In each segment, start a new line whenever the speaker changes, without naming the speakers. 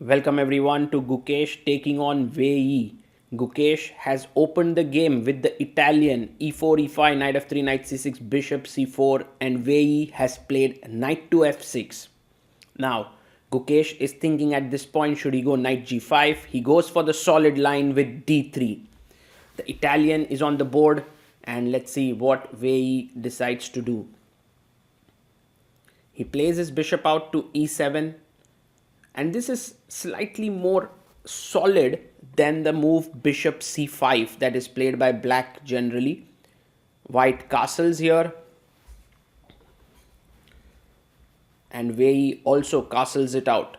Welcome everyone to Gukesh taking on Wei Yi. Gukesh has opened the game with the Italian e4, e5, knight f3, knight c6, bishop c4, and Wei Yi has played knight to f6. Now, Gukesh is thinking at this point, should he go knight g5? He goes for the solid line with d3. The Italian is on the board, and let's see what Wei Yi decides to do. He plays his bishop out to e7. And this is slightly more solid than the move bishop c5 that is played by black generally. White castles here. And Wei Yi also castles it out.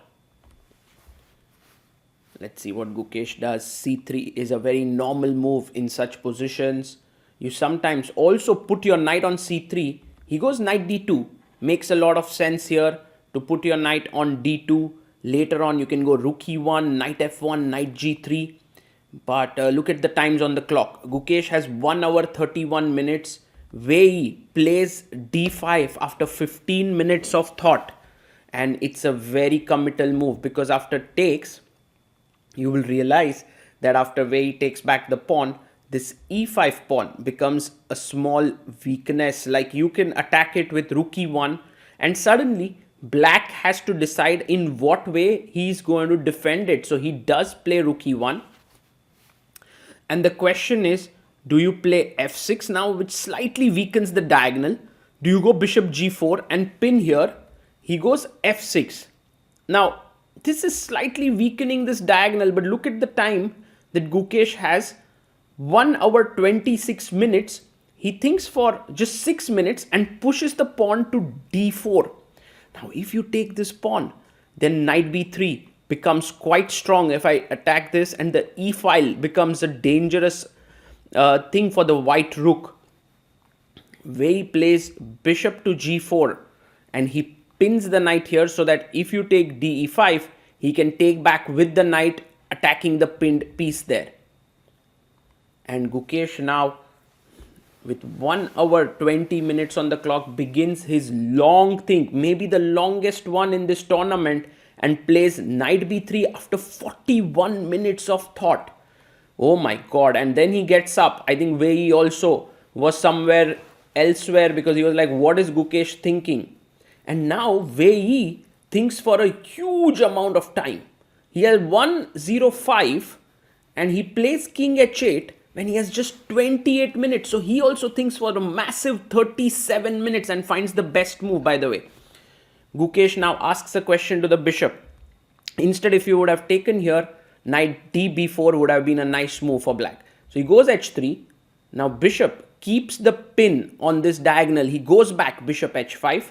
Let's see what Gukesh does. c3 is a very normal move in such positions. You sometimes also put your knight on c3. He goes knight d2. Makes a lot of sense here to put your knight on d2. Later on, you can go rook e1, knight f1, knight g3. But look at the times on the clock. Gukesh has 1 hour 31 minutes. Wei Yi plays d5 after 15 minutes of thought. And it's a very committal move because after takes, you will realize that after Wei Yi takes back the pawn, this e5 pawn becomes a small weakness. Like you can attack it with rook e1 and suddenly black has to decide in what way he is going to defend it. So he does play rook e1. And the question is, do you play f6 now, which slightly weakens the diagonal? Do you go bishop g4 and pin here? He goes f6. Now, this is slightly weakening this diagonal, but look at the time that Gukesh has. 1 hour 26 minutes. He thinks for just 6 minutes and pushes the pawn to d4. Now, if you take this pawn, then knight b3 becomes quite strong if I attack this, and the e file becomes a dangerous thing for the white rook. Wei Yi plays bishop to g4 and he pins the knight here so that if you take de5, he can take back with the knight attacking the pinned piece there. And Gukesh now, with 1 hour 20 minutes on the clock, begins his long think, maybe the longest one in this tournament, and plays knight b3 after 41 minutes of thought. Oh my god. And then he gets up. I think Wei Yi also was somewhere elsewhere because he was like, what is Gukesh thinking? And now Wei Yi thinks for a huge amount of time. He has 105 and he plays king h8 when he has just 28 minutes. So he also thinks for a massive 37 minutes and finds the best move, by the way. Gukesh now asks a question to the bishop. Instead, if you would have taken here, knight db4 would have been a nice move for black. So he goes h3. Now bishop keeps the pin on this diagonal. He goes back bishop h5.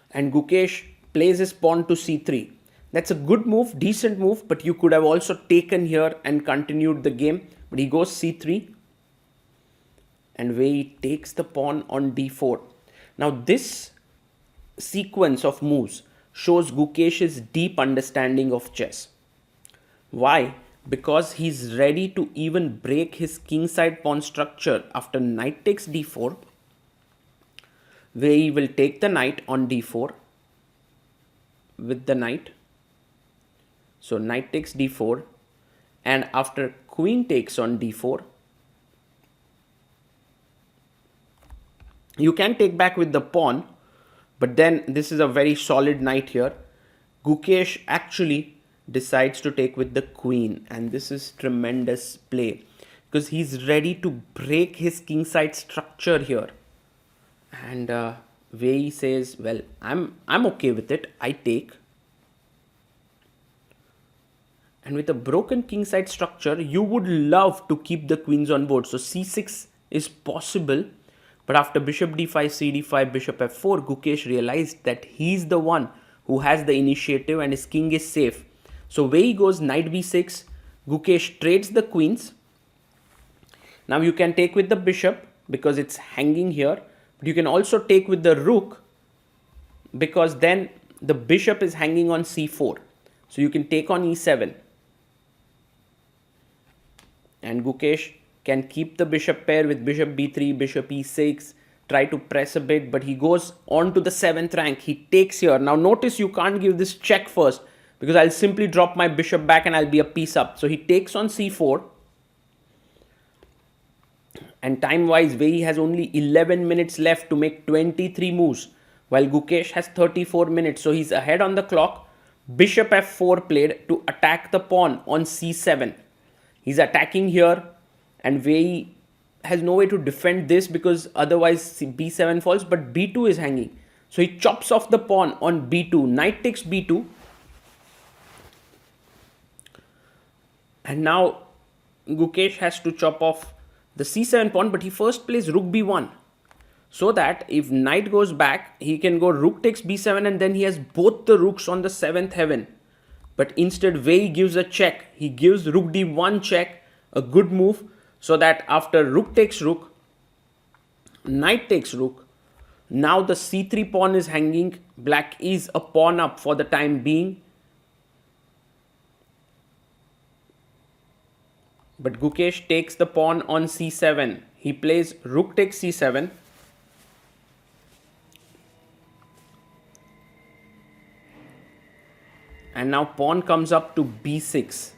And Gukesh plays his pawn to c3. That's a good move, decent move, but you could have also taken here and continued the game. But he goes c3 and Wei Yi takes the pawn on d4. Now this sequence of moves shows Gukesh's deep understanding of chess. Why? Because he's ready to even break his kingside pawn structure after knight takes d4. Wei Yi will take the knight on d4 with the knight. So knight takes d4, and after queen takes on d4, you can take back with the pawn, but then this is a very solid knight here. Gukesh actually decides to take with the queen, and this is tremendous play because he's ready to break his kingside structure here. And Wei Yi says, well, I'm okay with it, I take. And with a broken kingside structure, you would love to keep the queens on board. So c6 is possible. But after bishop d5, cd5, bishop f4, Gukesh realized that he's the one who has the initiative and his king is safe. So Wei Yi goes knight b6. Gukesh trades the queens. Now you can take with the bishop because it's hanging here. But you can also take with the rook because then the bishop is hanging on c4. So you can take on e7. And Gukesh can keep the bishop pair with bishop b3, bishop e6, try to press a bit, but he goes on to the 7th rank. He takes here. Now notice you can't give this check first because I'll simply drop my bishop back and I'll be a piece up. So he takes on c4. And time-wise, Wei Yi has only 11 minutes left to make 23 moves, while Gukesh has 34 minutes. So he's ahead on the clock. Bishop f4 played to attack the pawn on c7. He's attacking here, and Wei Yi has no way to defend this because otherwise b7 falls, but b2 is hanging. So he chops off the pawn on b2. Knight takes b2. And now Gukesh has to chop off the c7 pawn, but he first plays rook b1. So that if knight goes back, he can go rook takes b7 and then he has both the rooks on the 7th heaven. But instead Wei Yi gives a check. He gives rook d1 check, a good move, so that after rook takes rook, knight takes rook. Now the c3 pawn is hanging. Black is a pawn up for the time being. But Gukesh takes the pawn on c7. He plays rook takes c7. And now pawn comes up to b6.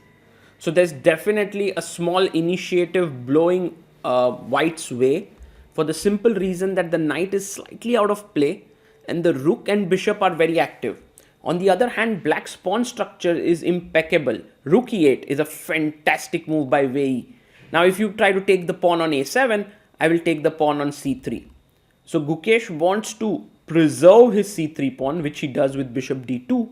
So there's definitely a small initiative blowing white's way, for the simple reason that the knight is slightly out of play and the rook and bishop are very active. On the other hand, black's pawn structure is impeccable. Rook e8 is a fantastic move by Wei Yi. Now if you try to take the pawn on a7, I will take the pawn on c3. So Gukesh wants to preserve his c3 pawn, which he does with bishop d2,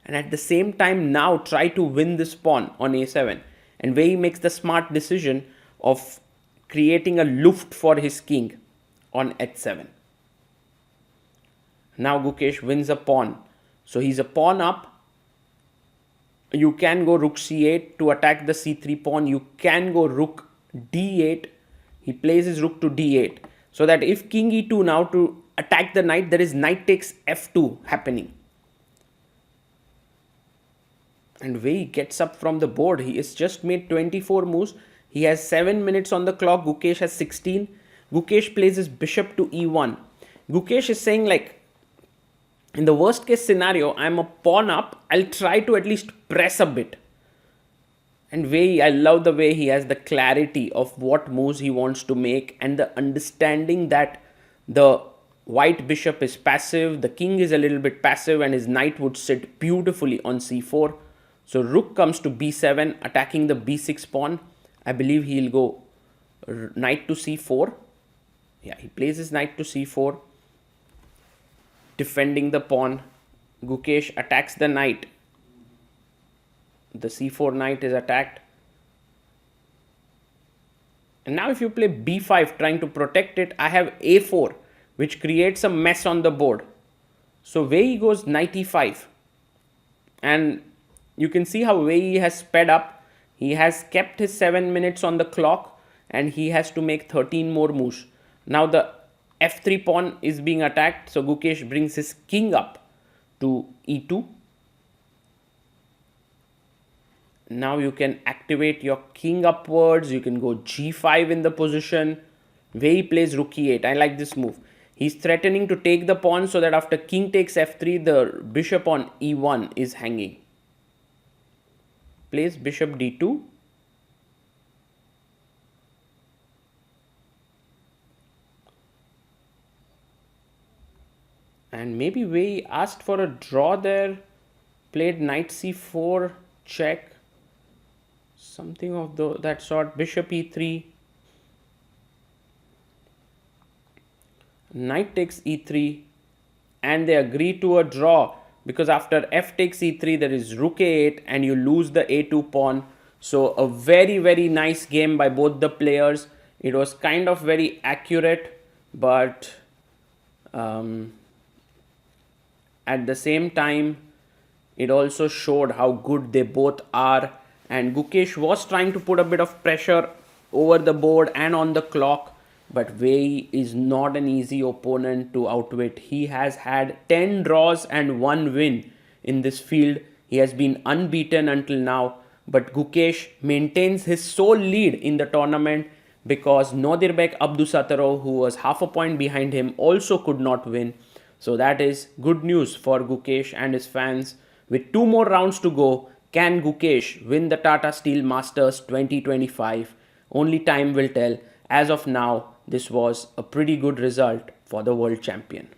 and at the same time now try to win this pawn on a7. And Wei Yi makes the smart decision of creating a luft for his king on h7. Now Gukesh wins a pawn. So he's a pawn up. You can go rook c8 to attack the c3 pawn. You can go rook d8. He plays his rook to d8. So that if king e2 now to attack the knight, there is knight takes f2 happening. And Wei Yi gets up from the board. He has just made 24 moves. He has 7 minutes on the clock. Gukesh has 16. Gukesh plays his bishop to e1. Gukesh is saying, like, in the worst case scenario, I'm a pawn up. I'll try to at least press a bit. And Wei Yi, I love the way he has the clarity of what moves he wants to make and the understanding that the white bishop is passive, the king is a little bit passive, and his knight would sit beautifully on c4. So rook comes to b7, attacking the b6 pawn. I believe he'll go knight to c4. Yeah, he plays his knight to c4, defending the pawn. Gukesh attacks the knight. The c4 knight is attacked. And now if you play b5 trying to protect it, I have a4, which creates a mess on the board. So Wei Yi goes knight e5. And you can see how Wei Yi has sped up. He has kept his 7 minutes on the clock and he has to make 13 more moves. Now the f3 pawn is being attacked. So Gukesh brings his king up to e2. Now you can activate your king upwards. You can go g5 in the position. Wei Yi plays rook e8. I like this move. He's threatening to take the pawn so that after king takes f3, the bishop on e1 is hanging. Plays bishop d2. And maybe Wei Yi asked for a draw there. Played knight c4, check. Something of that sort. Bishop e3. Knight takes e3. And they agree to a draw. Because after f takes e3, there is rook a8 and you lose the a2 pawn. So a very, very nice game by both the players. It was kind of very accurate, but at the same time, it also showed how good they both are. And Gukesh was trying to put a bit of pressure over the board and on the clock. But Wei Yi is not an easy opponent to outwit. He has had 10 draws and 1 win in this field. He has been unbeaten until now. But Gukesh maintains his sole lead in the tournament because Nodirbek Abdusataro, who was half a point behind him, also could not win. So that is good news for Gukesh and his fans. With 2 more rounds to go, can Gukesh win the Tata Steel Masters 2025? Only time will tell. As of now, this was a pretty good result for the world champion.